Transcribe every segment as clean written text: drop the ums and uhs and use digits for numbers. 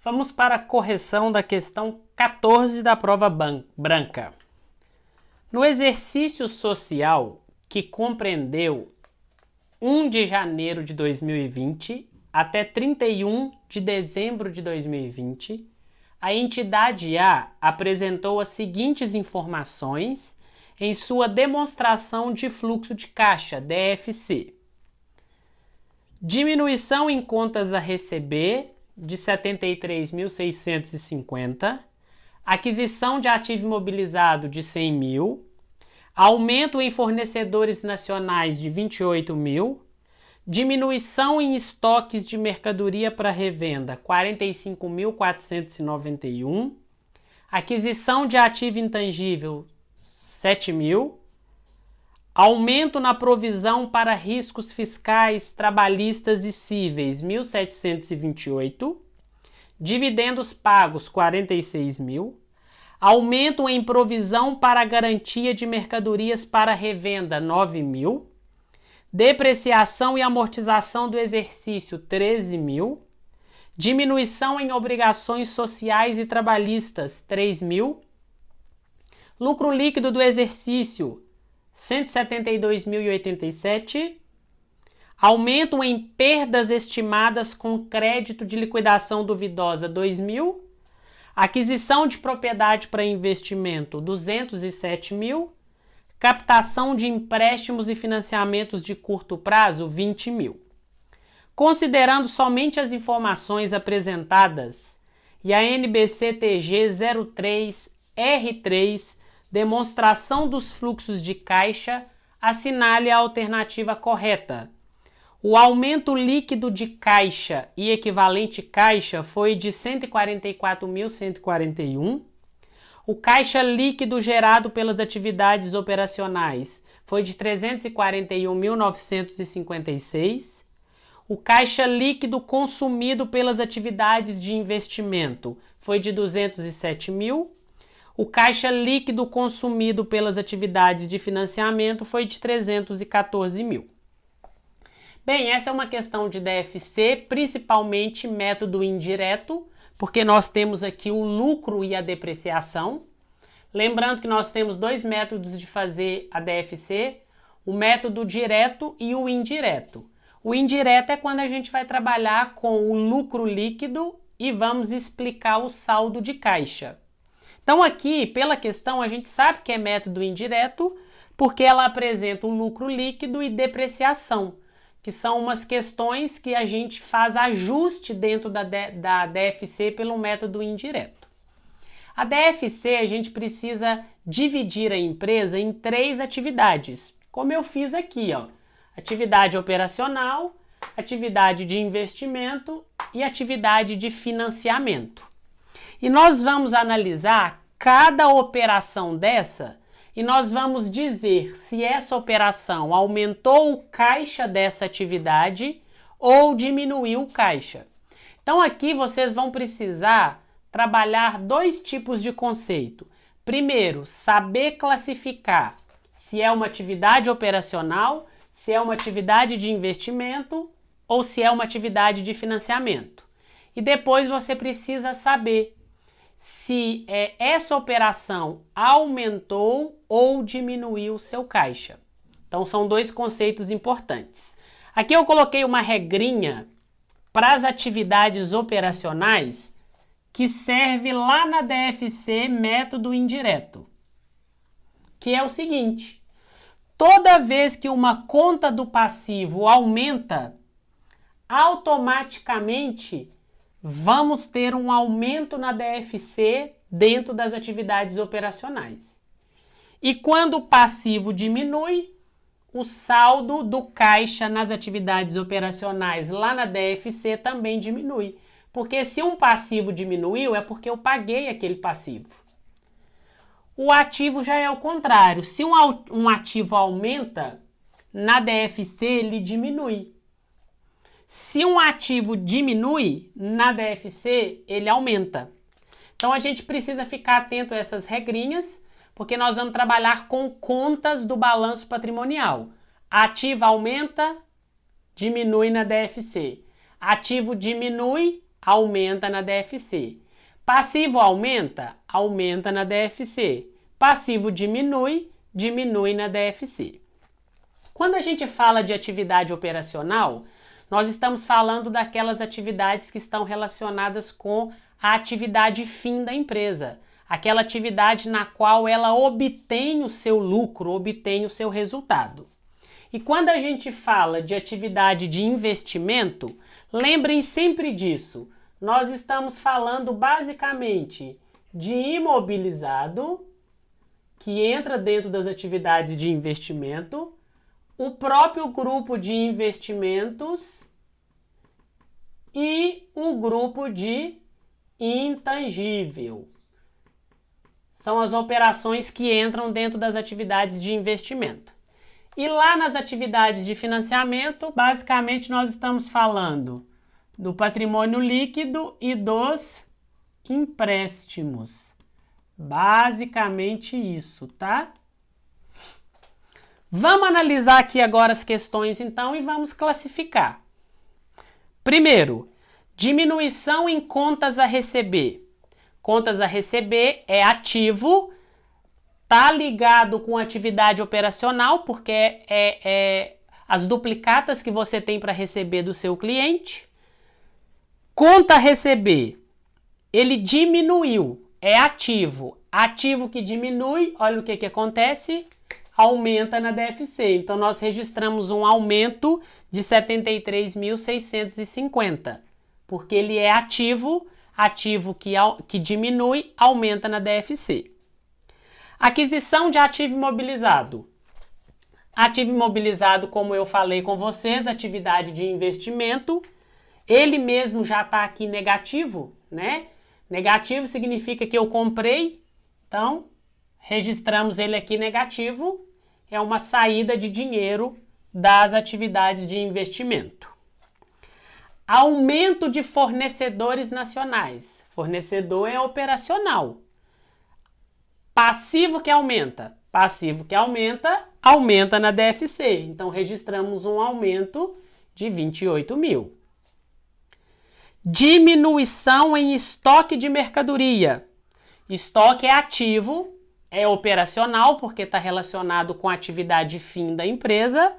Vamos para a correção da questão 14 da prova branca. No exercício social que compreendeu 1 de janeiro de 2020 até 31 de dezembro de 2020, a entidade A apresentou as seguintes informações em sua demonstração de fluxo de caixa, DFC. Diminuição em contas a receber de 73.650, aquisição de ativo imobilizado de 100 mil, aumento em fornecedores nacionais de 28 mil, diminuição em estoques de mercadoria para revenda 45.491, aquisição de ativo intangível 7 mil, aumento na provisão para riscos fiscais, trabalhistas e cíveis 1.728, dividendos pagos 46 mil, aumento em provisão para garantia de mercadorias para revenda 9 mil, depreciação e amortização do exercício 13 mil, diminuição em obrigações sociais e trabalhistas 3 mil, lucro líquido do exercício 172.087, aumento em perdas estimadas com crédito de liquidação duvidosa 2.000, aquisição de propriedade para investimento 207 mil, captação de empréstimos e financiamentos de curto prazo 20 mil. Considerando somente as informações apresentadas e a NBC-TG 03-R3, demonstração dos fluxos de caixa, assinale a alternativa correta. O aumento líquido de caixa e equivalente caixa foi de 144.141. O caixa líquido gerado pelas atividades operacionais foi de 341.956. O caixa líquido consumido pelas atividades de investimento foi de 207 mil. O caixa líquido consumido pelas atividades de financiamento foi de 314 mil. Bem, essa é uma questão de DFC, principalmente método indireto, porque nós temos aqui o lucro e a depreciação. Lembrando que nós temos dois métodos de fazer a DFC, o método direto e o indireto. O indireto é quando a gente vai trabalhar com o lucro líquido e vamos explicar o saldo de caixa. Então aqui, pela questão, a gente sabe que é método indireto porque ela apresenta o lucro líquido e depreciação, que são umas questões que a gente faz ajuste dentro da DFC pelo método indireto. A DFC, a gente precisa dividir a empresa em 3 atividades, como eu fiz aqui, ó. Atividade operacional, atividade de investimento e atividade de financiamento. E nós vamos analisar cada operação dessa e nós vamos dizer se essa operação aumentou o caixa dessa atividade ou diminuiu o caixa. Então aqui vocês vão precisar trabalhar 2 tipos de conceito. Primeiro, saber classificar se é uma atividade operacional, se é uma atividade de investimento ou se é uma atividade de financiamento. E depois você precisa saber se essa operação aumentou ou diminuiu o seu caixa. Então são 2 conceitos importantes. Aqui eu coloquei uma regrinha para as atividades operacionais que serve lá na DFC método indireto, que é o seguinte: toda vez que uma conta do passivo aumenta, automaticamente vamos ter um aumento na DFC dentro das atividades operacionais. E quando o passivo diminui, o saldo do caixa nas atividades operacionais lá na DFC também diminui. Porque se um passivo diminuiu, é porque eu paguei aquele passivo. O ativo já é o contrário. Se um ativo aumenta, na DFC ele diminui. Se um ativo diminui, na DFC ele aumenta. Então a gente precisa ficar atento a essas regrinhas, porque nós vamos trabalhar com contas do balanço patrimonial. Ativo aumenta, diminui na DFC. Ativo diminui, aumenta na DFC. Passivo aumenta? Aumenta na DFC. Passivo diminui? Diminui na DFC. Quando a gente fala de atividade operacional, nós estamos falando daquelas atividades que estão relacionadas com a atividade fim da empresa. Aquela atividade na qual ela obtém o seu lucro, obtém o seu resultado. E quando a gente fala de atividade de investimento, lembrem sempre disso. Nós estamos falando basicamente de imobilizado, que entra dentro das atividades de investimento, o próprio grupo de investimentos e o grupo de intangível. São as operações que entram dentro das atividades de investimento. E lá nas atividades de financiamento, basicamente nós estamos falando do patrimônio líquido e dos empréstimos. Basicamente isso, tá? Vamos analisar aqui agora as questões então e vamos classificar. Primeiro, diminuição em contas a receber. Contas a receber é ativo, tá ligado com atividade operacional, porque é as duplicatas que você tem para receber do seu cliente. Conta a receber, ele diminuiu, é ativo. Ativo que diminui, olha o que acontece, aumenta na DFC. Então, nós registramos um aumento de 73.650, porque ele é ativo, ativo que diminui, aumenta na DFC. Aquisição de ativo imobilizado. Ativo imobilizado, como eu falei com vocês, atividade de investimento, ele mesmo já está aqui negativo, né? Negativo significa que eu comprei, então registramos ele aqui negativo, é uma saída de dinheiro das atividades de investimento. Aumento de fornecedores nacionais. Fornecedor é operacional. Passivo que aumenta. Passivo que aumenta, aumenta na DFC. Então, registramos um aumento de 28 mil. Diminuição em estoque de mercadoria. Estoque é ativo, é operacional, porque está relacionado com a atividade fim da empresa.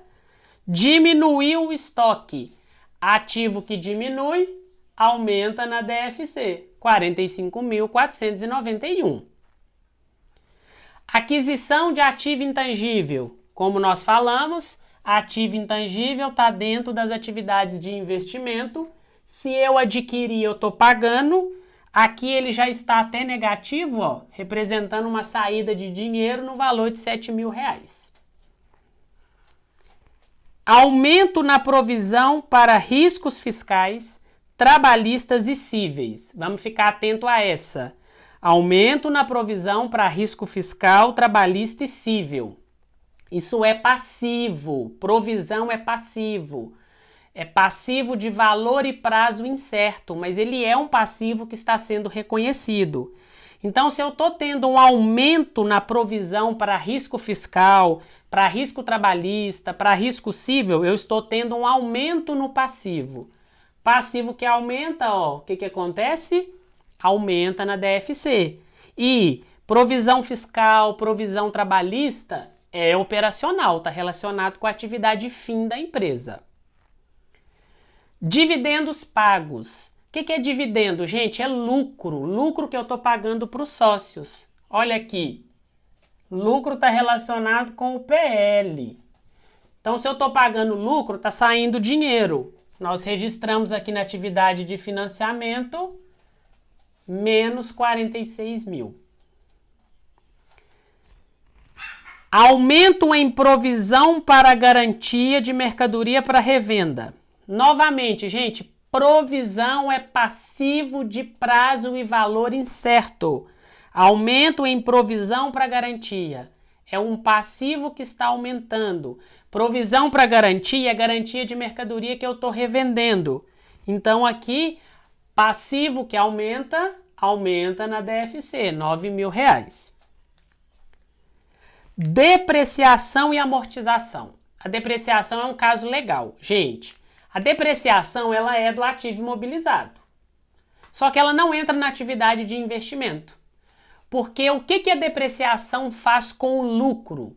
Diminuiu o estoque. Ativo que diminui, aumenta na DFC, 45.491. Aquisição de ativo intangível. Como nós falamos, ativo intangível está dentro das atividades de investimento. Se eu adquirir, eu estou pagando. Aqui ele já está até negativo, ó, representando uma saída de dinheiro no valor de R$7.000. Aumento na provisão para riscos fiscais, trabalhistas e cíveis. Vamos ficar atento a essa. Aumento na provisão para risco fiscal, trabalhista e cível. Isso é passivo. Provisão é passivo. É passivo de valor e prazo incerto, mas ele é um passivo que está sendo reconhecido. Então, se eu estou tendo um aumento na provisão para risco fiscal, para risco trabalhista, para risco cível, eu estou tendo um aumento no passivo. Passivo que aumenta, ó, o que acontece? Aumenta na DFC. E provisão fiscal, provisão trabalhista é operacional, está relacionado com a atividade fim da empresa. Dividendos pagos. O que é dividendo, gente? É lucro. Lucro que eu estou pagando para os sócios. Olha aqui. Lucro está relacionado com o PL. Então, se eu estou pagando lucro, está saindo dinheiro. Nós registramos aqui na atividade de financiamento menos 46 mil. Aumento em provisão para garantia de mercadoria para revenda. Novamente, gente, provisão é passivo de prazo e valor incerto. Aumento em provisão para garantia. É um passivo que está aumentando. Provisão para garantia é garantia de mercadoria que eu estou revendendo. Então, aqui, passivo que aumenta, aumenta na DFC, R$9.000. Depreciação e amortização. A depreciação é um caso legal. Gente, a depreciação ela é do ativo imobilizado. só que ela não entra na atividade de investimento. Porque o que a depreciação faz com o lucro?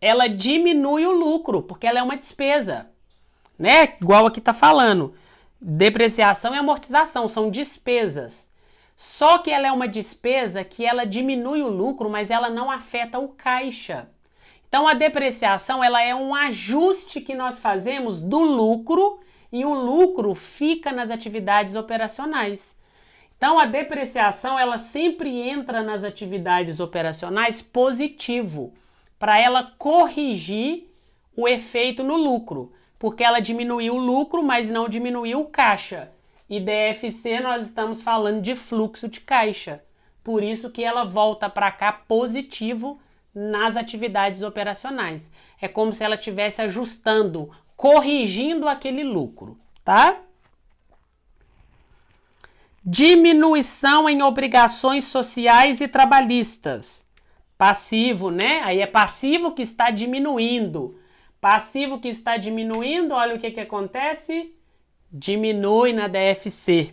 Ela diminui o lucro, porque ela é uma despesa, né? Igual aqui está falando. Depreciação e amortização são despesas. Só que ela é uma despesa que ela diminui o lucro, mas ela não afeta o caixa. Então a depreciação ela é um ajuste que nós fazemos do lucro e o lucro fica nas atividades operacionais. Então a depreciação ela sempre entra nas atividades operacionais positivo, para ela corrigir o efeito no lucro, porque ela diminuiu o lucro, mas não diminuiu o caixa. E DFC nós estamos falando de fluxo de caixa. Por isso que ela volta para cá positivo nas atividades operacionais. É como se ela estivesse ajustando, corrigindo aquele lucro, tá? Diminuição em obrigações sociais e trabalhistas. Passivo, né? Aí é passivo que está diminuindo. Passivo que está diminuindo, olha o que acontece. Diminui na DFC.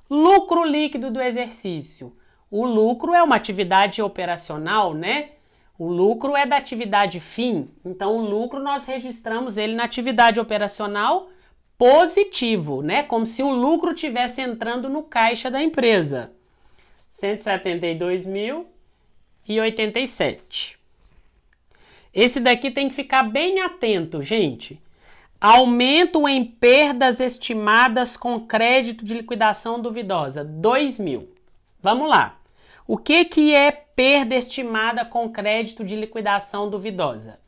Lucro líquido do exercício. O lucro é uma atividade operacional, né? O lucro é da atividade fim. Então, o lucro nós registramos ele na atividade operacional positivo, né? Como se o lucro estivesse entrando no caixa da empresa. 172.087. Esse daqui tem que ficar bem atento, gente. Aumento em perdas estimadas com crédito de liquidação duvidosa, 2.000. Vamos lá. O que é perda estimada com crédito de liquidação duvidosa?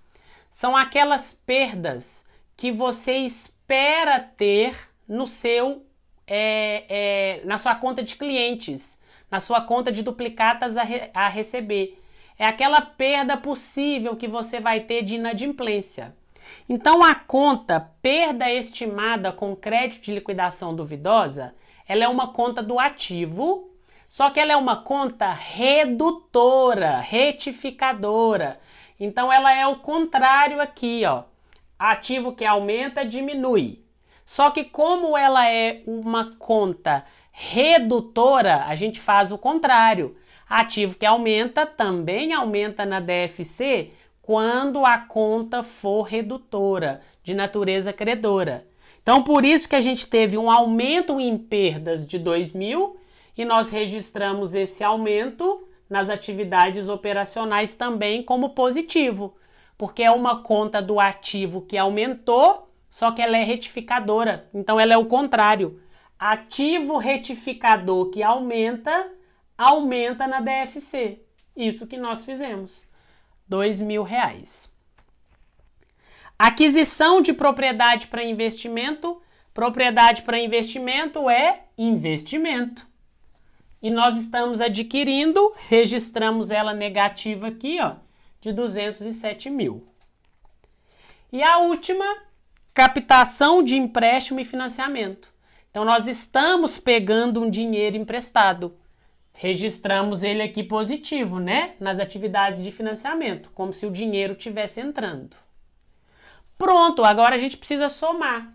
São aquelas perdas que você espera ter no seu, na sua conta de clientes, na sua conta de duplicatas a receber. É aquela perda possível que você vai ter de inadimplência. Então, a conta perda estimada com crédito de liquidação duvidosa, ela é uma conta do ativo, só que ela é uma conta redutora, retificadora. Então, ela é o contrário aqui, ó. Ativo que aumenta, diminui. Só que como ela é uma conta redutora, a gente faz o contrário. Ativo que aumenta, também aumenta na DFC, quando a conta for redutora, de natureza credora. Então, por isso que a gente teve um aumento em perdas de 2.000 e nós registramos esse aumento nas atividades operacionais também como positivo, porque é uma conta do ativo que aumentou, só que ela é retificadora. Então, ela é o contrário. Ativo retificador que aumenta, aumenta na DFC. Isso que nós fizemos. R$2.000. Aquisição de propriedade para investimento. Propriedade para investimento é investimento. E nós estamos adquirindo, registramos ela negativa aqui, ó, de 207.000. E a última, captação de empréstimo e financiamento. Então, nós estamos pegando um dinheiro emprestado. Registramos ele aqui positivo, né? Nas atividades de financiamento, como se o dinheiro estivesse entrando. Pronto, agora a gente precisa somar.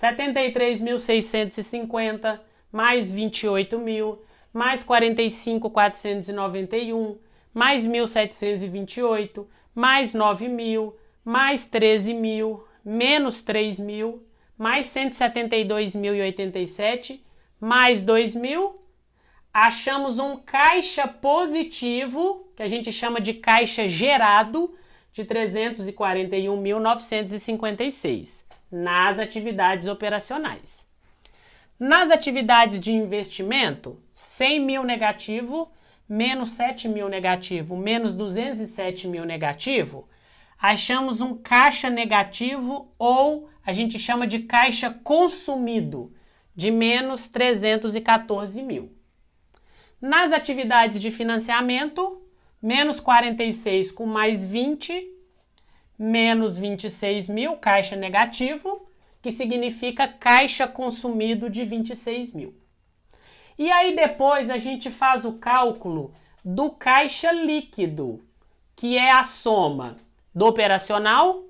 73.650 mais 28.000, mais 45.491, mais 1.728, mais 9.000, mais 13.000, menos 3.000, mais 172.087, mais 2.000. Achamos um caixa positivo, que a gente chama de caixa gerado, de 341.956, nas atividades operacionais. Nas atividades de investimento, 100.000 negativo, menos 7.000 negativo, menos 207.000 negativo, achamos um caixa negativo, ou a gente chama de caixa consumido, de menos 314.000. Nas atividades de financiamento, menos 46 com mais 20, menos 26.000, caixa negativo, que significa caixa consumido de 26.000. E aí depois a gente faz o cálculo do caixa líquido, que é a soma do operacional,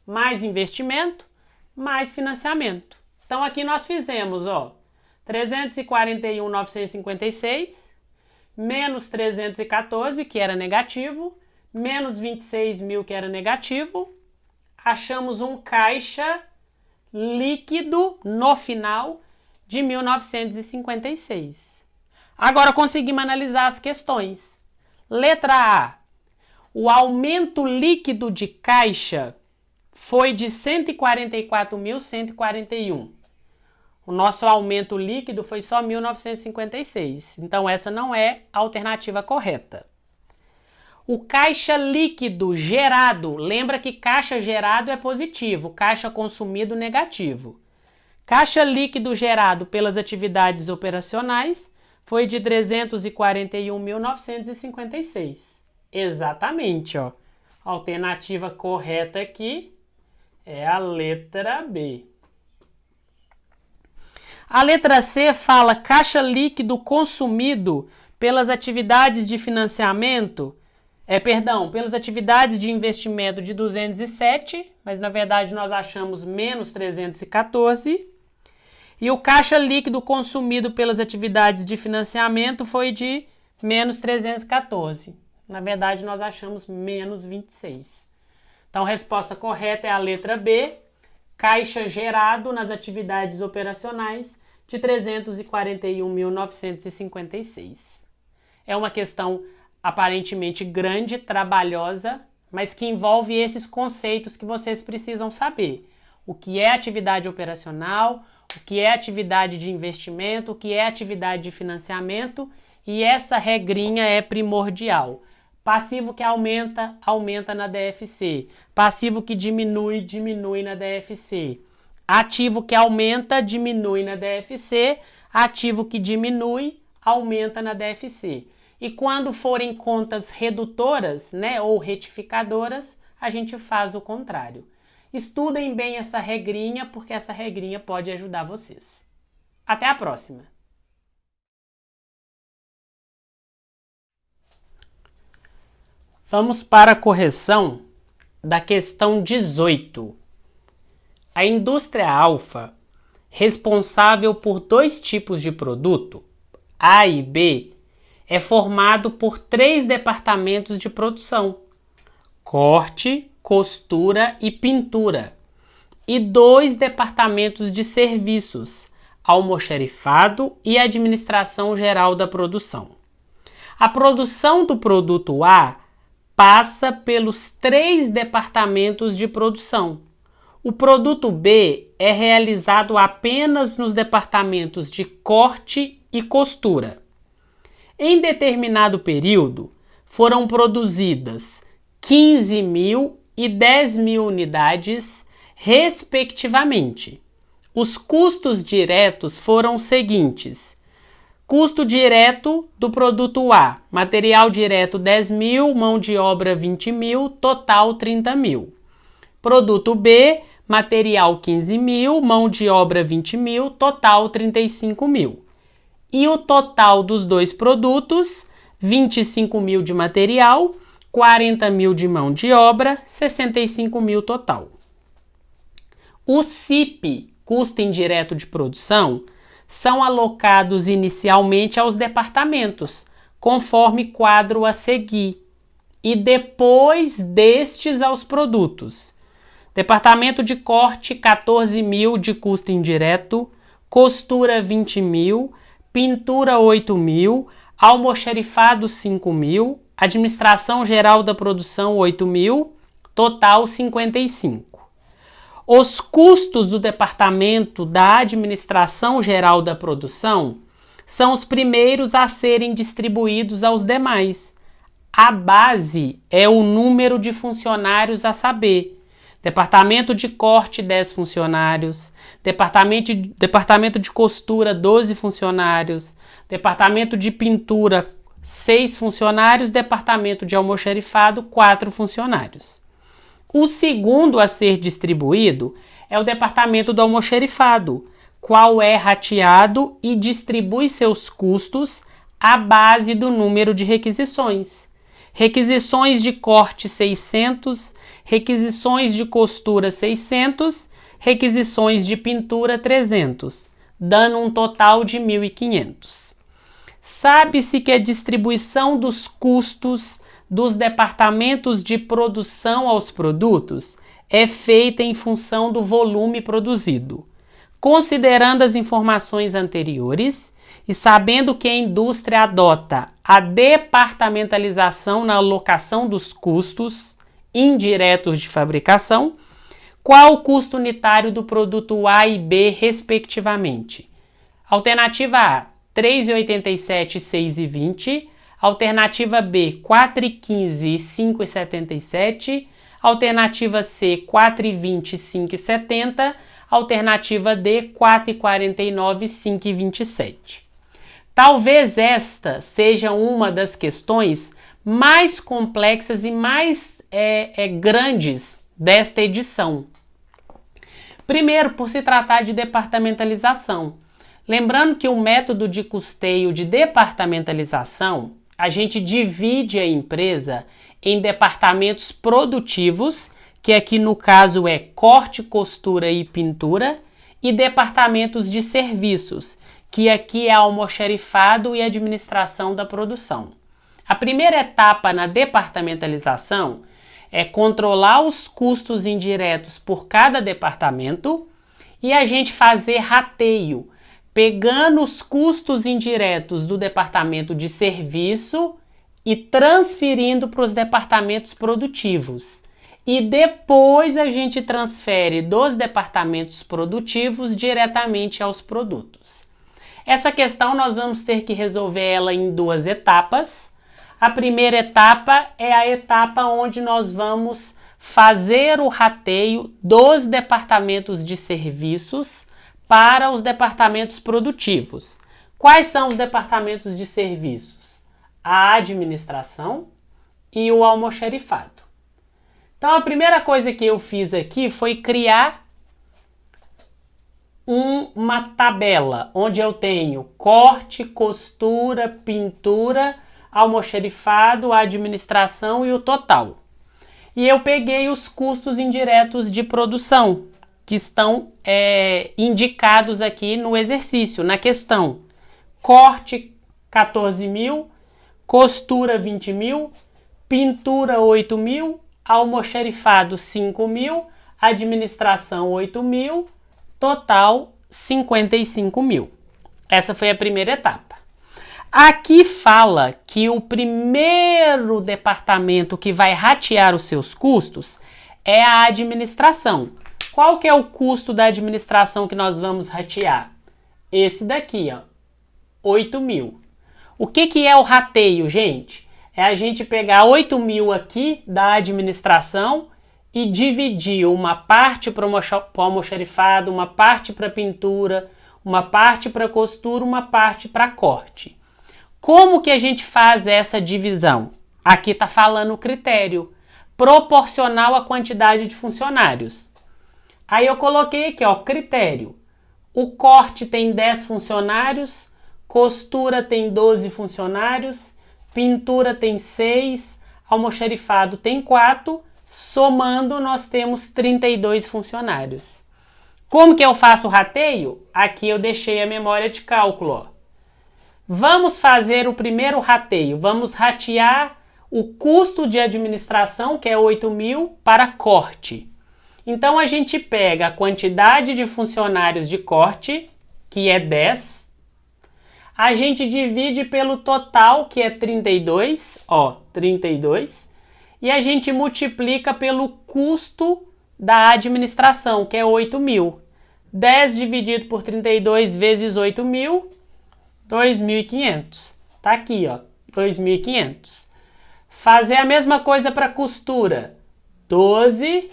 mais investimento, mais financiamento. Então aqui nós fizemos, ó, 341.956, menos 314, que era negativo, menos 26.000, que era negativo. Achamos um caixa líquido no final de 1956. Agora conseguimos analisar as questões. Letra A. O aumento líquido de caixa foi de 144.141. O nosso aumento líquido foi só 1956. Então essa não é a alternativa correta. O caixa líquido gerado, lembra que caixa gerado é positivo, caixa consumido negativo. Caixa líquido gerado pelas atividades operacionais foi de 341.956. Exatamente, ó. A alternativa correta aqui é a letra B. A letra C fala caixa líquido consumido pelas atividades de financiamento, pelas atividades de investimento de 207, mas na verdade nós achamos menos 314. E o caixa líquido consumido pelas atividades de financiamento foi de menos 314. Na verdade nós achamos menos 26. Então a resposta correta é a letra B, caixa gerado nas atividades operacionais de 341.956. É uma questão aparentemente grande, trabalhosa, mas que envolve esses conceitos que vocês precisam saber. O que é atividade operacional, o que é atividade de investimento, o que é atividade de financiamento, e essa regrinha é primordial. Passivo que aumenta, aumenta na DFC. Passivo que diminui, diminui na DFC. Ativo que aumenta, diminui na DFC. Ativo que diminui, aumenta na DFC. E quando forem contas redutoras, né, ou retificadoras, a gente faz o contrário. Estudem bem essa regrinha, porque essa regrinha pode ajudar vocês. Até a próxima! Vamos para a correção da questão 18. A indústria alfa, responsável por dois tipos de produto, A e B, é formado por 3 departamentos de produção: corte, costura e pintura, e 2 departamentos de serviços: almoxarifado e administração geral da produção. A produção do produto A passa pelos 3 departamentos de produção. O produto B é realizado apenas nos departamentos de corte e costura. Em determinado período, foram produzidas 15.000 e 10.000 unidades, respectivamente. Os custos diretos foram os seguintes: custo direto do produto A, material direto 10.000, mão de obra 20.000, total 30.000. Produto B, material 15.000, mão de obra 20.000, total 35.000. E o total dos dois produtos, 25.000 de material, 40.000 de mão de obra, 65.000 total. O CIP, custo indireto de produção, são alocados inicialmente aos departamentos, conforme quadro a seguir, e depois destes aos produtos. Departamento de corte, 14.000 de custo indireto, costura 20.000, pintura 8.000, almoxarifado 5.000, administração geral da produção 8.000, total 55. Os custos do departamento da administração geral da produção são os primeiros a serem distribuídos aos demais. A base é o número de funcionários a saber: departamento de corte, 10 funcionários, departamento de costura, 12 funcionários, departamento de pintura, 6 funcionários, departamento de almoxarifado, 4 funcionários. O segundo a ser distribuído é o departamento do almoxarifado, qual é rateado e distribui seus custos à base do número de requisições. Requisições de corte 600, requisições de costura 600, requisições de pintura 300. dando um total de 1.500. Sabe-se que a distribuição dos custos dos departamentos de produção aos produtos é feita em função do volume produzido. Considerando as informações anteriores e sabendo que a indústria adota a departamentalização na alocação dos custos indiretos de fabricação, qual o custo unitário do produto A e B, respectivamente? Alternativa A, 3,87 e 6,20. Alternativa B, 4,15 e 5,77. Alternativa C, 4,20 e 5,70. Alternativa D, 4,49 e 5,27. Talvez esta seja uma das questões mais complexas e mais grandes desta edição. Primeiro, por se tratar de departamentalização. Lembrando que o método de custeio de departamentalização, a gente divide a empresa em departamentos produtivos, que aqui no caso é corte, costura e pintura, e departamentos de serviços, que aqui é almoxarifado e administração da produção. A primeira etapa na departamentalização é controlar os custos indiretos por cada departamento e a gente fazer rateio, pegando os custos indiretos do departamento de serviço e transferindo para os departamentos produtivos. E depois a gente transfere dos departamentos produtivos diretamente aos produtos. Essa questão nós vamos ter que resolver ela em duas etapas. A primeira etapa é a etapa onde nós vamos fazer o rateio dos departamentos de serviços para os departamentos produtivos. Quais são os departamentos de serviços? A administração e o almoxarifado. Então a primeira coisa que eu fiz aqui foi criar uma tabela onde eu tenho corte, costura, pintura, almoxarifado, a administração e o total. E eu peguei os custos indiretos de produção, que estão indicados aqui no exercício, na questão. Corte, 14 mil, costura, 20 mil, pintura, 8 mil, almoxarifado, 5 mil, administração, 8 mil, total, 55 mil. Essa foi a primeira etapa. Aqui fala que o primeiro departamento que vai ratear os seus custos é a administração. Qual que é o custo da administração que nós vamos ratear? Esse daqui, ó, 8 mil. O que é o rateio, gente? É a gente pegar 8 mil aqui da administração e dividir uma parte para o almoxarifado, uma parte para pintura, uma parte para costura, uma parte para corte. Como que a gente faz essa divisão? Aqui está falando o critério, proporcional à quantidade de funcionários. Aí eu coloquei aqui, ó, critério. O corte tem 10 funcionários, costura tem 12 funcionários, pintura tem 6, almoxarifado tem 4, somando nós temos 32 funcionários. Como que eu faço o rateio? Aqui eu deixei a memória de cálculo, ó. Vamos fazer o primeiro rateio. Vamos ratear o custo de administração, que é 8 mil, para corte. Então, a gente pega a quantidade de funcionários de corte, que é 10. A gente divide pelo total, que é 32. Ó, 32. E a gente multiplica pelo custo da administração, que é 8 mil. 10 dividido por 32 vezes 8 mil, 2.500. Tá aqui, ó, 2.500. Fazer a mesma coisa para costura. 12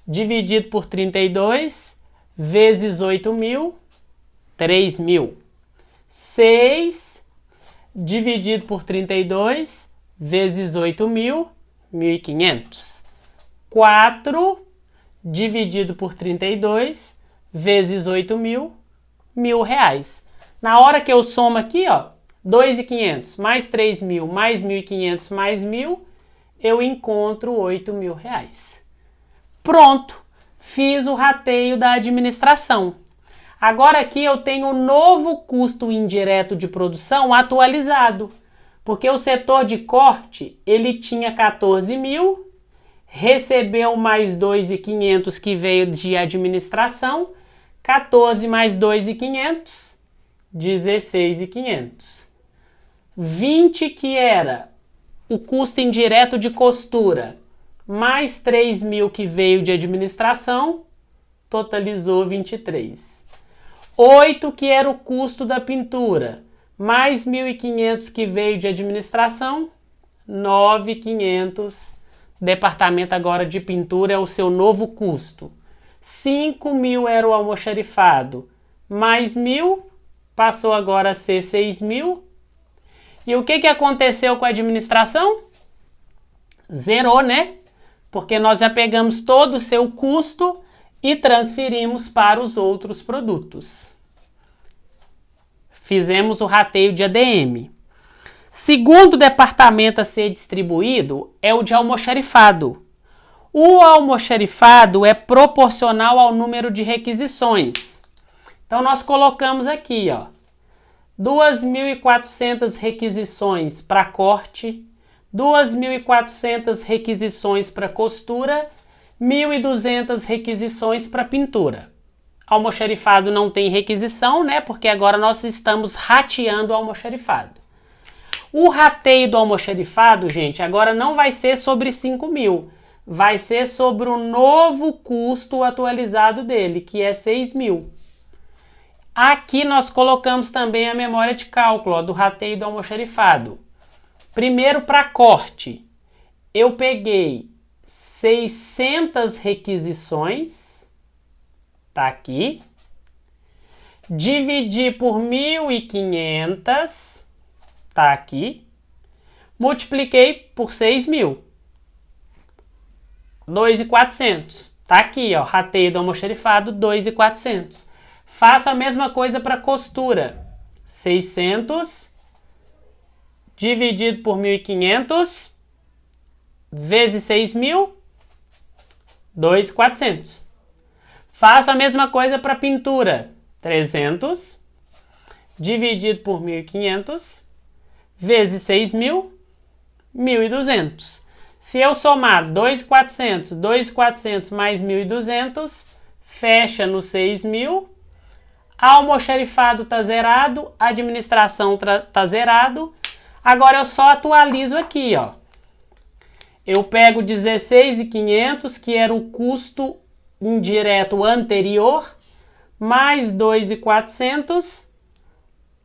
dividido por 32 vezes 8 mil, 3 mil. 6 dividido por 32 vezes 8 mil, 1.500. 4 dividido por 32 vezes 8 mil, R$1.000. Na hora que eu somo aqui, ó, 2.500 mais 3 mil mais 1.500 mais 1.000, eu encontro R$8.000. Pronto, fiz o rateio da administração. Agora aqui eu tenho o novo custo indireto de produção atualizado, porque o setor de corte, ele tinha 14 mil, recebeu mais 2.500 que veio de administração, 14 mais 2.500, 16.500. 20 que era o custo indireto de costura, mais 3 mil que veio de administração, totalizou 23. 8 que era o custo da pintura, mais 1.500 que veio de administração, 9.500. Departamento agora de pintura é o seu novo custo. 5 mil era o almoxarifado, mais 1.000, passou agora a ser 6 mil. E o que aconteceu com a administração? Zerou, né? Porque nós já pegamos todo o seu custo e transferimos para os outros produtos. Fizemos o rateio de ADM. Segundo departamento a ser distribuído é o de almoxarifado. O almoxarifado é proporcional ao número de requisições. Então nós colocamos aqui, ó, 2.400 requisições para corte, 2.400 requisições para costura, 1.200 requisições para pintura. Almoxarifado não tem requisição, né? Porque agora nós estamos rateando o almoxarifado. O rateio do almoxarifado, gente, agora não vai ser sobre 5 mil. Vai ser sobre o novo custo atualizado dele, que é 6 mil. Aqui nós colocamos também a memória de cálculo, ó, do rateio do almoxarifado. Primeiro, para corte, eu peguei 600 requisições, tá aqui, dividi por 1.500, tá aqui, multipliquei por 6 mil, 2.400, tá aqui, ó, rateio do almoxarifado, 2.400. Faço a mesma coisa para costura, 600 dividido por 1.500 vezes 6 mil, 2.400. Faço a mesma coisa para pintura, 300 dividido por 1.500 vezes 6 mil, 1.200. Se eu somar 2.400, 2.400 mais 1.200, fecha no 6 mil. Almoxarifado está zerado, administração está zerado. Agora eu só atualizo aqui, ó. Eu pego 16.500, que era o custo indireto anterior, mais 2.400.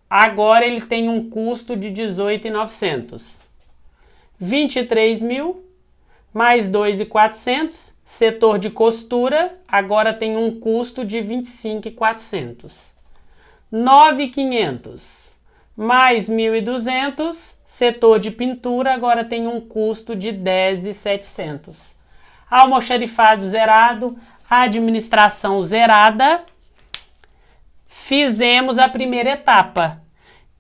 Agora ele tem um custo de 18.900. 23 mil, mais 2.400. Setor de costura, agora tem um custo de 25.400. 9.500 mais 1.200, setor de pintura, agora tem um custo de 10.700. Almoxarifado zerado, administração zerada. Fizemos a primeira etapa,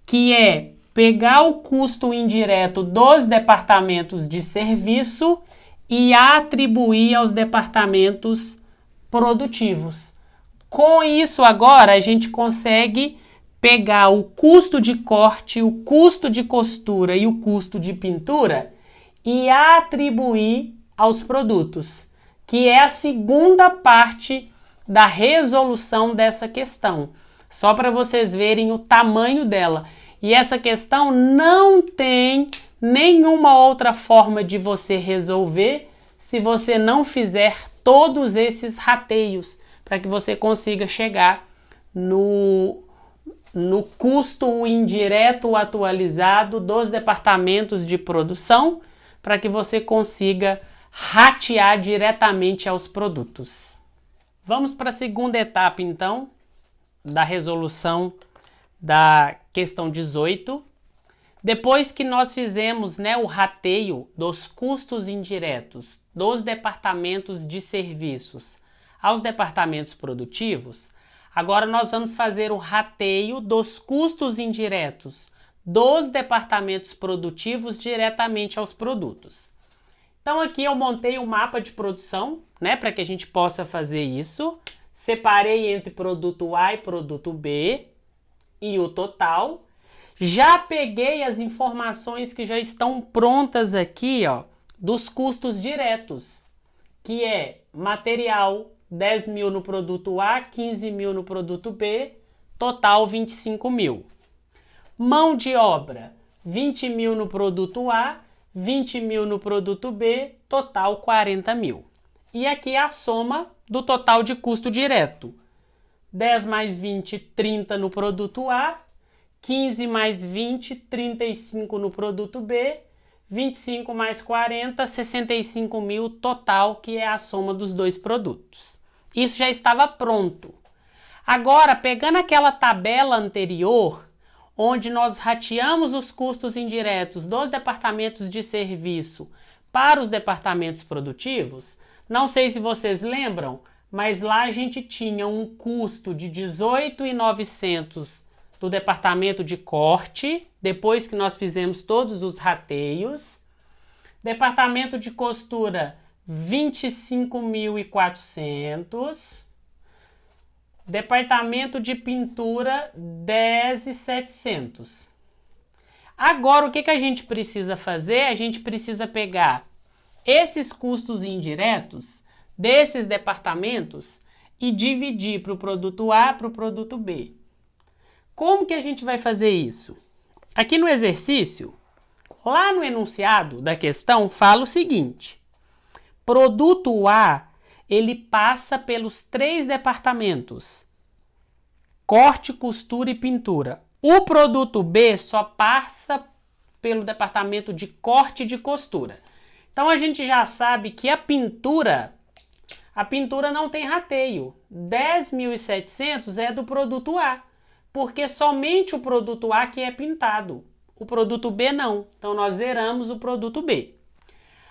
que é pegar o custo indireto dos departamentos de serviço e atribuir aos departamentos produtivos. Com isso agora a gente consegue pegar o custo de corte, o custo de costura e o custo de pintura e atribuir aos produtos, que é a segunda parte da resolução dessa questão. Só para vocês verem o tamanho dela. E essa questão não tem nenhuma outra forma de você resolver se você não fizer todos esses rateios para que você consiga chegar no custo indireto atualizado dos departamentos de produção, para que você consiga ratear diretamente aos produtos. Vamos para a segunda etapa, então, da resolução da questão 18. Depois que nós fizemos, né, o rateio dos custos indiretos dos departamentos de serviços aos departamentos produtivos, agora nós vamos fazer o rateio dos custos indiretos dos departamentos produtivos diretamente aos produtos. Então aqui eu montei um mapa de produção, né, para que a gente possa fazer isso. separei entre produto A e produto B e o total. Já peguei as informações que já estão prontas aqui, ó, dos custos diretos, que é material, 10 mil no produto A, 15 mil no produto B, total 25 mil. Mão de obra, 20 mil no produto A, 20 mil no produto B, total 40 mil. E aqui a soma do total de custo direto. 10 mais 20, 30 no produto A, 15 mais 20, 35 no produto B, 25 mais 40, 65 mil total, que é a soma dos dois produtos. Isso já estava pronto. Agora, pegando aquela tabela anterior, onde nós rateamos os custos indiretos dos departamentos de serviço para os departamentos produtivos, não sei se vocês lembram, mas lá a gente tinha um custo de 18.900 do departamento de corte, depois que nós fizemos todos os rateios. Departamento de costura, 25.400. Departamento de pintura, 10.700. Agora, o que a gente precisa fazer? A gente precisa pegar esses custos indiretos desses departamentos e dividir para o produto A para o produto B. Como que a gente vai fazer isso? Aqui no exercício, lá no enunciado da questão, fala o seguinte: produto A, ele passa pelos 3 departamentos: corte, costura e pintura. O produto B só passa pelo departamento de corte e de costura. Então a gente já sabe que a pintura não tem rateio. 10.700 é do produto A, porque somente o produto A que é pintado. O produto B não. Então nós zeramos o produto B.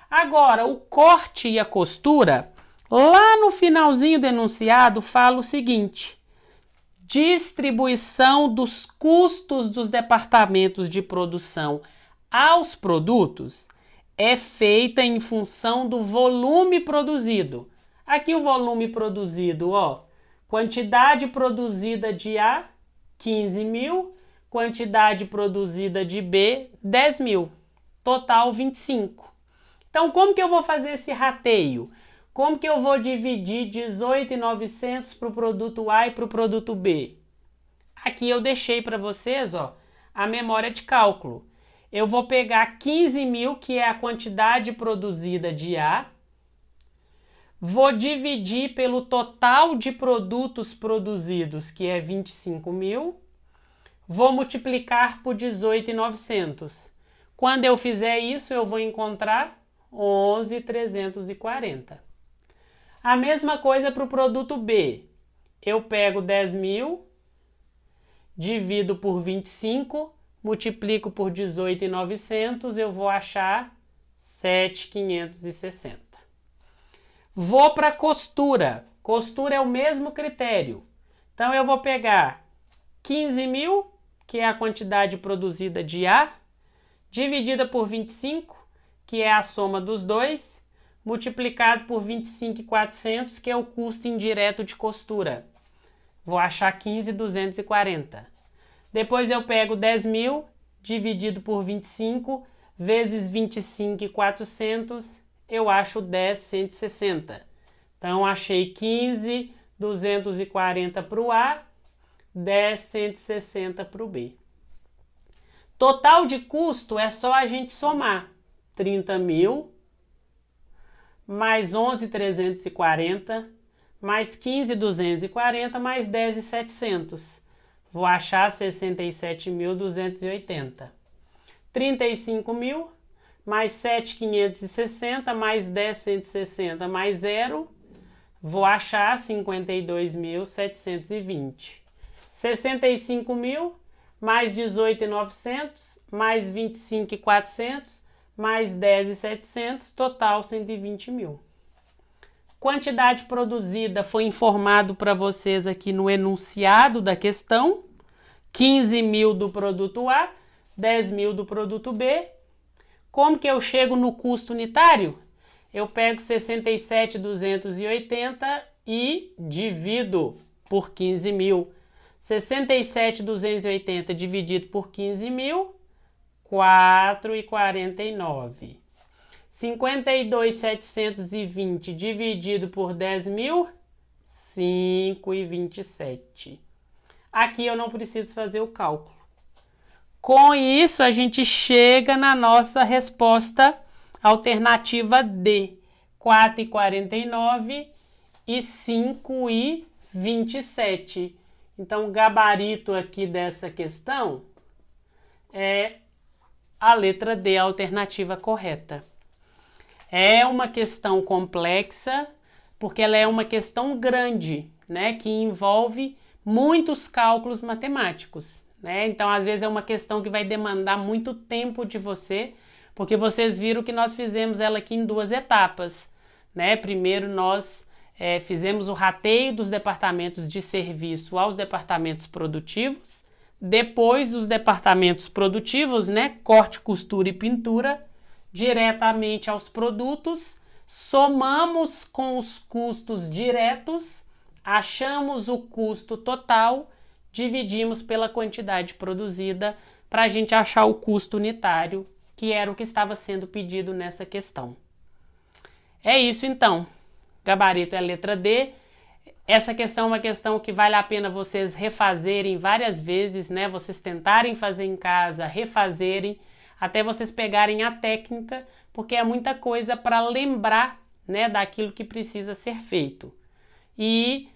Agora, o corte e a costura, lá no finalzinho do enunciado, fala o seguinte: distribuição dos custos dos departamentos de produção aos produtos é feita em função do volume produzido. Aqui o volume produzido, ó, quantidade produzida de A, 15 mil, quantidade produzida de B, 10 mil, total 25. Então, como que eu vou fazer esse rateio? Como que eu vou dividir 18.900 para o produto A e para o produto B? Aqui eu deixei para vocês, ó, a memória de cálculo. Eu vou pegar 15 mil, que é a quantidade produzida de A, vou dividir pelo total de produtos produzidos, que é 25 mil, vou multiplicar por 18.900. Quando eu fizer isso, eu vou encontrar 11.340. A mesma coisa para o produto B. Eu pego 10 mil, divido por 25, multiplico por 18.900, eu vou achar 7.560. Vou para costura. Costura é o mesmo critério. Então eu vou pegar 15 mil, que é a quantidade produzida de A, dividida por 25, que é a soma dos dois, multiplicado por 25.400, que é o custo indireto de costura. Vou achar 15.240. Depois eu pego 10 mil, dividido por 25, vezes 25.400, eu acho 10.160. Então, achei 15.240 para o A, 10.160 para o B. Total de custo é só a gente somar 30 mil, mais 11.340, mais 15.240, mais 10.700. Vou achar 67.280. 35 mil, mais 7.560, mais 10.160, mais 0. Vou achar 52.720. 65 mil, mais 18.900, mais 25.400, mais 10.700, total 120 mil. Quantidade produzida foi informado para vocês aqui no enunciado da questão: 15 mil do produto A, 10 mil do produto B. Como que eu chego no custo unitário? Eu pego 67.280 e divido por 15 mil. 67.280 dividido por 15 mil, 4,49. 52.720 dividido por 10 mil, 5,27. Aqui eu não preciso fazer o cálculo. Com isso, a gente chega na nossa resposta alternativa D, 4,49 e 5,27. Então, o gabarito aqui dessa questão é a letra D, a alternativa correta. É uma questão complexa, porque ela é uma questão grande, né, que envolve muitos cálculos matemáticos, né? Então, às vezes é uma questão que vai demandar muito tempo de você, porque vocês viram que nós fizemos ela aqui em 2 etapas, né? Primeiro nós fizemos o rateio dos departamentos de serviço aos departamentos produtivos, depois os departamentos produtivos, né, corte, costura e pintura, diretamente aos produtos, somamos com os custos diretos, achamos o custo total, dividimos pela quantidade produzida para a gente achar o custo unitário, que era o que estava sendo pedido nessa questão. É isso então. Gabarito é a letra D. Essa questão é uma questão que vale a pena vocês refazerem várias vezes, né? Vocês tentarem fazer em casa, refazerem, até vocês pegarem a técnica, porque é muita coisa para lembrar, né, daquilo que precisa ser feito. E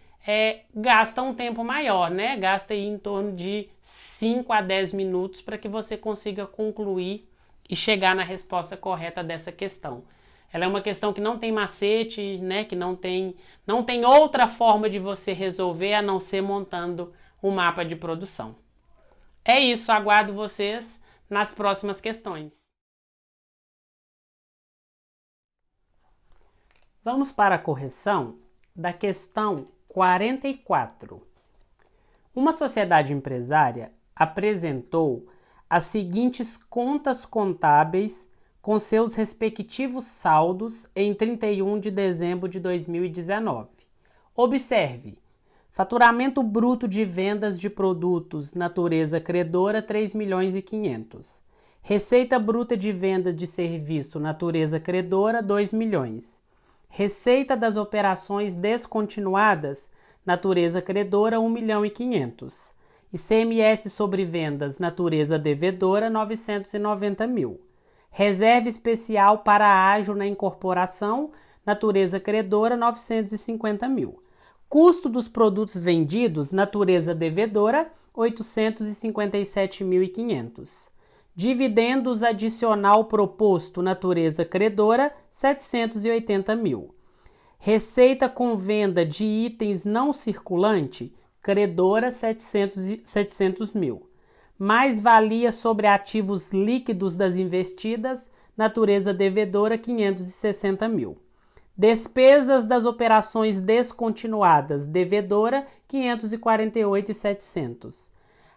gasta um tempo maior, né? Gasta aí em torno de 5 a 10 minutos para que você consiga concluir e chegar na resposta correta dessa questão. Ela é uma questão que não tem macete, né? Que não tem outra forma de você resolver a não ser montando um mapa de produção. É isso, aguardo vocês nas próximas questões. Vamos para a correção da questão 44. Uma sociedade empresária apresentou as seguintes contas contábeis com seus respectivos saldos em 31 de dezembro de 2019. Observe: faturamento bruto de vendas de produtos natureza credora, 3.500.000. Receita bruta de venda de serviço natureza credora, 2 milhões. Receita das operações descontinuadas, natureza credora, 1.500.000. ICMS sobre vendas, natureza devedora, 990.000. Reserva especial para ágio na incorporação, natureza credora, 950.000. Custo dos produtos vendidos, natureza devedora, 857.500. Dividendos adicional proposto, natureza credora, 780.000. Receita com venda de itens não circulante, credora, 700.000. Mais-valia sobre ativos líquidos das investidas, natureza devedora, 560.000. Despesas das operações descontinuadas, devedora, 548.700.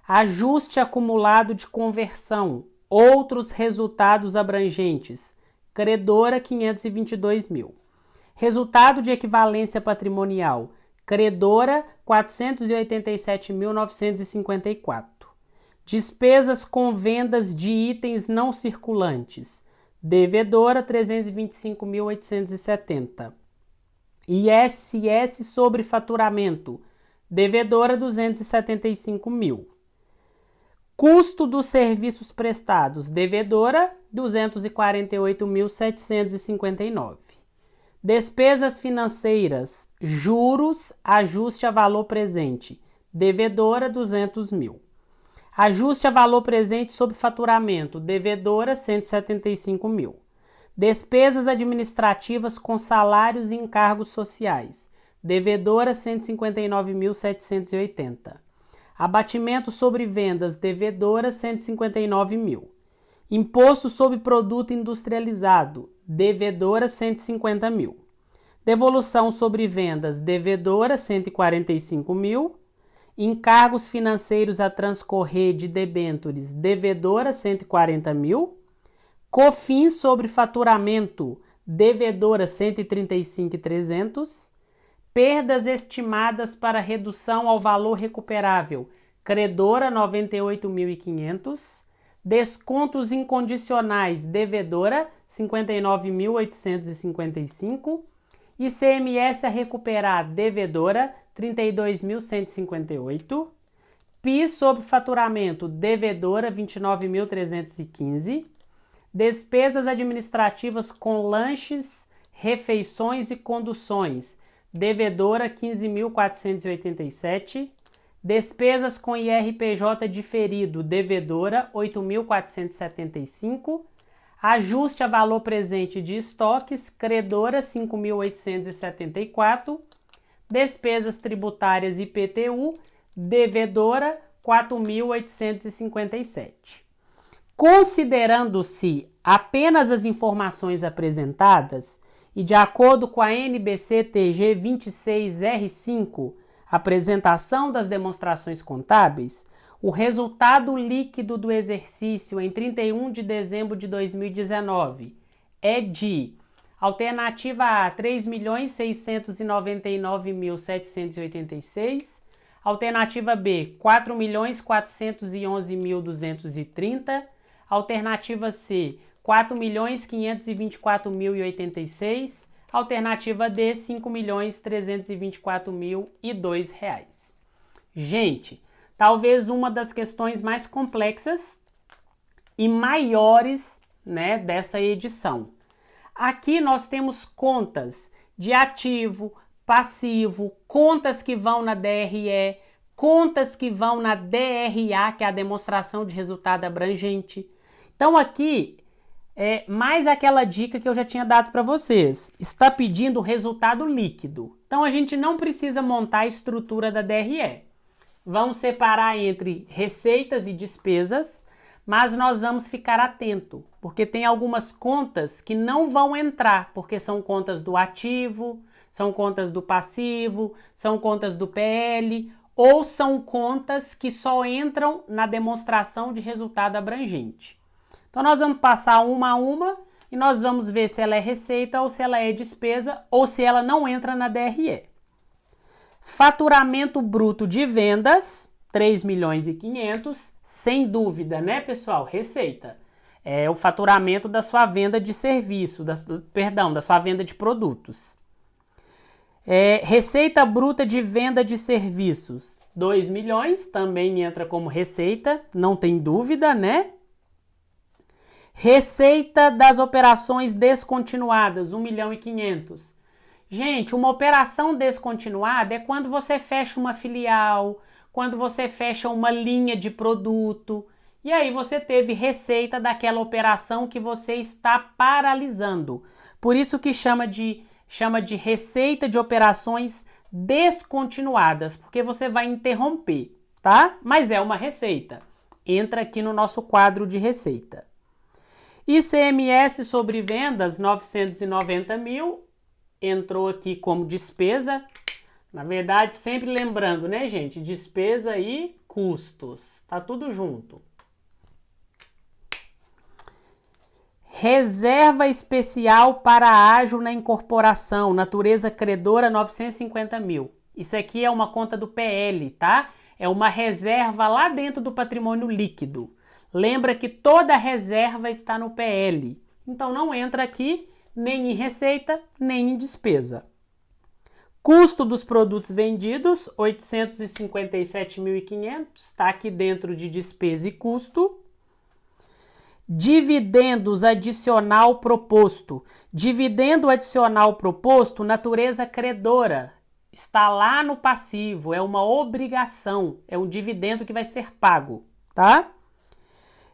Ajuste acumulado de conversão, outros resultados abrangentes, credora, 522.000. Resultado de equivalência patrimonial, credora, 487.954. Despesas com vendas de itens não circulantes, devedora, 325.870. ISS sobre faturamento, devedora, 275.000. Custo dos serviços prestados, devedora, 248.759. Despesas financeiras, juros, ajuste a valor presente, devedora, 200.000. Ajuste a valor presente sobre faturamento, devedora, 175.000. Despesas administrativas com salários e encargos sociais, devedora, 159.780. Abatimento sobre vendas, devedora, 159.000. Imposto sobre produto industrializado, devedora, 150.000. Devolução sobre vendas, devedora, 145.000. Encargos financeiros a transcorrer de debêntures, devedora, 140.000. COFINS sobre faturamento, devedora, 135.300. Perdas estimadas para redução ao valor recuperável. Credora, 98.500. Descontos incondicionais, devedora, 59.855. ICMS a recuperar, devedora, 32.158. PIS sobre faturamento, devedora, 29.315. Despesas administrativas com lanches, refeições e conduções, devedora, 15.487. Despesas com IRPJ diferido, devedora, 8.475. Ajuste a valor presente de estoques, credora, 5.874. Despesas tributárias IPTU, devedora, 4.857. Considerando-se apenas as informações apresentadas e de acordo com a NBC-TG 26R5, apresentação das demonstrações contábeis, o resultado líquido do exercício em 31 de dezembro de 2019 é de alternativa A, 3.699.786, alternativa B, 4.411.230, alternativa C, 4.524.086, alternativa D, 5.324.002 reais. Gente, talvez uma das questões mais complexas e maiores, né, dessa edição. Aqui nós temos contas de ativo, passivo, contas que vão na DRE, contas que vão na DRA, que é a demonstração de resultado abrangente. Então aqui é mais aquela dica que eu já tinha dado para vocês. Está pedindo o resultado líquido. Então a gente não precisa montar a estrutura da DRE. Vamos separar entre receitas e despesas, mas nós vamos ficar atento, porque tem algumas contas que não vão entrar, porque são contas do ativo, são contas do passivo, são contas do PL, ou são contas que só entram na demonstração de resultado abrangente. Então nós vamos passar uma a uma e nós vamos ver se ela é receita ou se ela é despesa ou se ela não entra na DRE. Faturamento bruto de vendas, 3.500.000, sem dúvida, né, pessoal? Receita. É o faturamento da sua venda de serviço, da sua venda de produtos. Receita bruta de venda de serviços, 2 milhões, também entra como receita, não tem dúvida, né? Receita das operações descontinuadas, 1.500.000. Gente, uma operação descontinuada é quando você fecha uma filial, quando você fecha uma linha de produto, e aí você teve receita daquela operação que você está paralisando. Por isso que chama de receita de operações descontinuadas, porque você vai interromper, tá? Mas é uma receita. Entra aqui no nosso quadro de receita. ICMS sobre vendas, 990.000, entrou aqui como despesa. Na verdade, sempre lembrando, né, gente? Despesa e custos. Tá tudo junto. Reserva especial para ágio na incorporação, natureza credora, 950.000. Isso aqui é uma conta do PL, tá? É uma reserva lá dentro do patrimônio líquido. Lembra que toda reserva está no PL. Então não entra aqui nem em receita, nem em despesa. Custo dos produtos vendidos, 857.500, está aqui dentro de despesa e custo. Dividendos adicional proposto. Dividendo adicional proposto, natureza credora. Está lá no passivo, é uma obrigação, é um dividendo que vai ser pago, tá?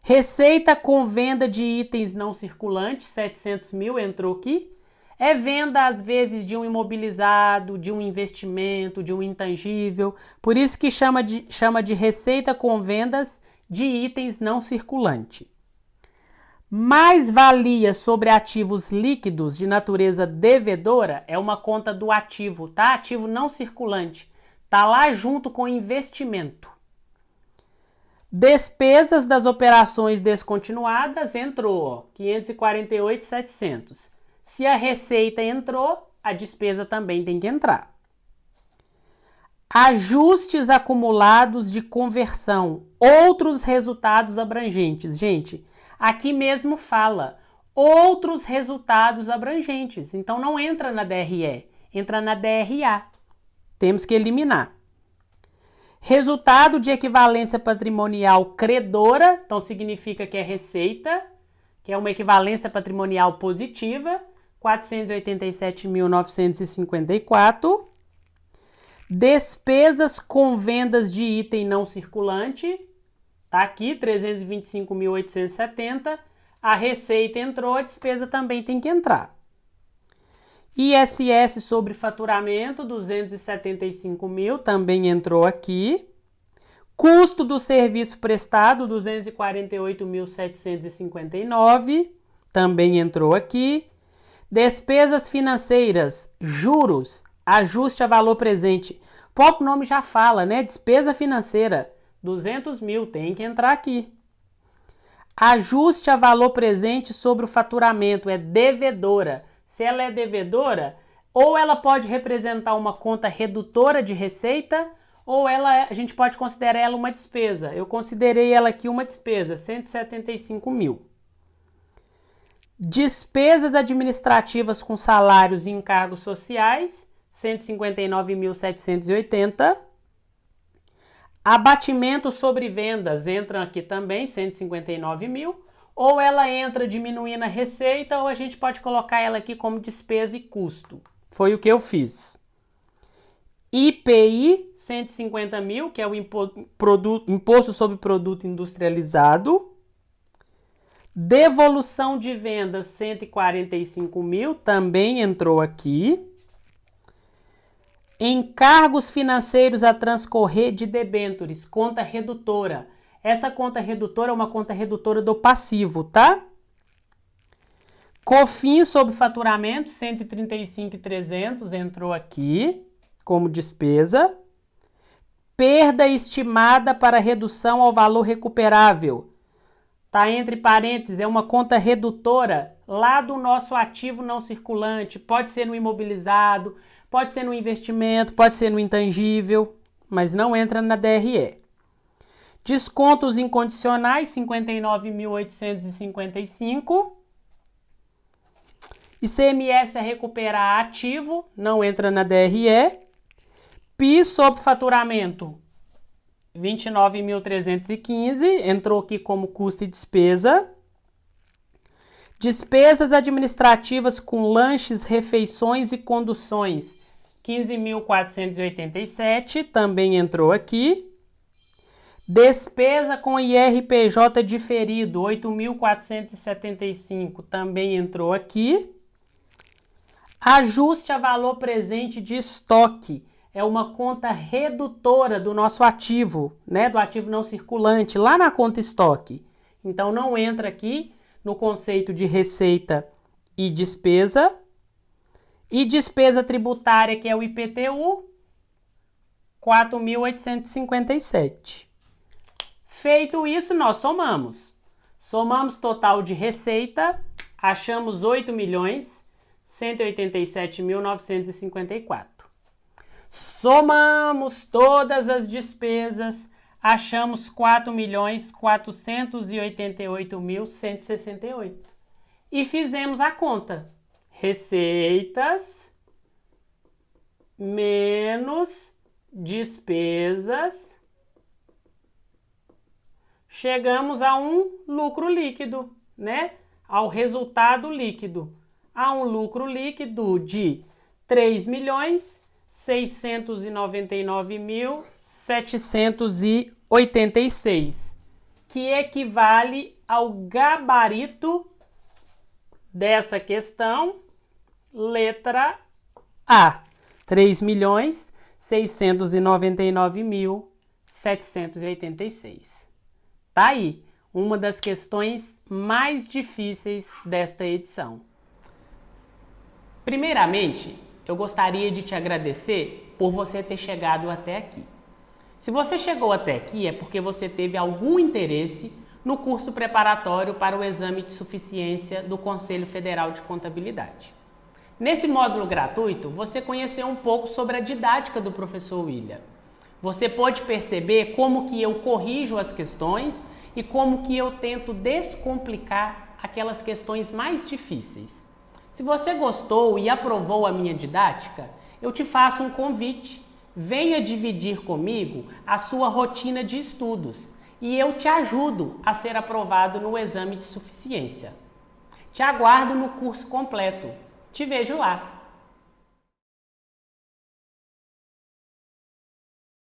Receita com venda de itens não circulantes, 700.000, entrou aqui. É venda, às vezes, de um imobilizado, de um investimento, de um intangível. Por isso que chama de receita com vendas de itens não circulantes. Mais-valia sobre ativos líquidos de natureza devedora é uma conta do ativo, tá? Ativo não circulante. Tá lá junto com investimento. Despesas das operações descontinuadas entrou, ó, 548.700. Se a receita entrou, a despesa também tem que entrar. Ajustes acumulados de conversão, outros resultados abrangentes. Gente, aqui mesmo fala outros resultados abrangentes. Então não entra na DRE, entra na DRA. Temos que eliminar. Resultado de equivalência patrimonial credora, então significa que é receita, que é uma equivalência patrimonial positiva, 487.954. Despesas com vendas de item não circulante, tá aqui, 325.870. A receita entrou, a despesa também tem que entrar. ISS sobre faturamento, 275 mil, também entrou aqui. Custo do serviço prestado, 248.759, também entrou aqui. Despesas financeiras, juros, ajuste a valor presente. O próprio nome já fala, né? Despesa financeira, 200 mil, tem que entrar aqui. Ajuste a valor presente sobre o faturamento, é devedora. Se ela é devedora, ou ela pode representar uma conta redutora de receita, ou a gente pode considerar ela uma despesa. Eu considerei ela aqui uma despesa, 175 mil. Despesas administrativas com salários e encargos sociais, 159.780. Abatimento sobre vendas, entram aqui também, 159 mil. Ou ela entra diminuindo a receita, ou a gente pode colocar ela aqui como despesa e custo. Foi o que eu fiz. IPI, 150 mil, que é o Imposto sobre Produto Industrializado. Devolução de vendas, 145 mil, também entrou aqui. Encargos financeiros a transcorrer de debêntures, conta redutora. Essa conta redutora é uma conta redutora do passivo, tá? COFINS sobre faturamento, 135.300, entrou aqui como despesa. Perda estimada para redução ao valor recuperável. Tá entre parênteses, é uma conta redutora lá do nosso ativo não circulante. Pode ser no imobilizado, pode ser no investimento, pode ser no intangível, mas não entra na DRE. Descontos incondicionais, 59.855. ICMS a recuperar ativo, não entra na DRE. PIS sobre faturamento, 29.315, entrou aqui como custo e despesa. Despesas administrativas com lanches, refeições e conduções, 15.487, também entrou aqui. Despesa com IRPJ diferido, 8.475, também entrou aqui. Ajuste a valor presente de estoque, é uma conta redutora do nosso ativo, né? Do ativo não circulante, lá na conta estoque. Então não entra aqui no conceito de receita e despesa. E despesa tributária, que é o IPTU, 4.857. Feito isso, nós somamos. Somamos total de receita, achamos 8.187.954. Somamos todas as despesas, achamos 4.488.168. E fizemos a conta. Receitas menos despesas. Chegamos a um lucro líquido, né? Ao resultado líquido. A um lucro líquido de 3.699.786, que equivale ao gabarito dessa questão, letra A, 3.699.786. Tá aí, uma das questões mais difíceis desta edição. Primeiramente, eu gostaria de te agradecer por você ter chegado até aqui. Se você chegou até aqui é porque você teve algum interesse no curso preparatório para o exame de suficiência do Conselho Federal de Contabilidade. Nesse módulo gratuito, você conheceu um pouco sobre a didática do professor William. Você pode perceber como que eu corrijo as questões e como que eu tento descomplicar aquelas questões mais difíceis. Se você gostou e aprovou a minha didática, eu te faço um convite. Venha dividir comigo a sua rotina de estudos e eu te ajudo a ser aprovado no exame de suficiência. Te aguardo no curso completo. Te vejo lá!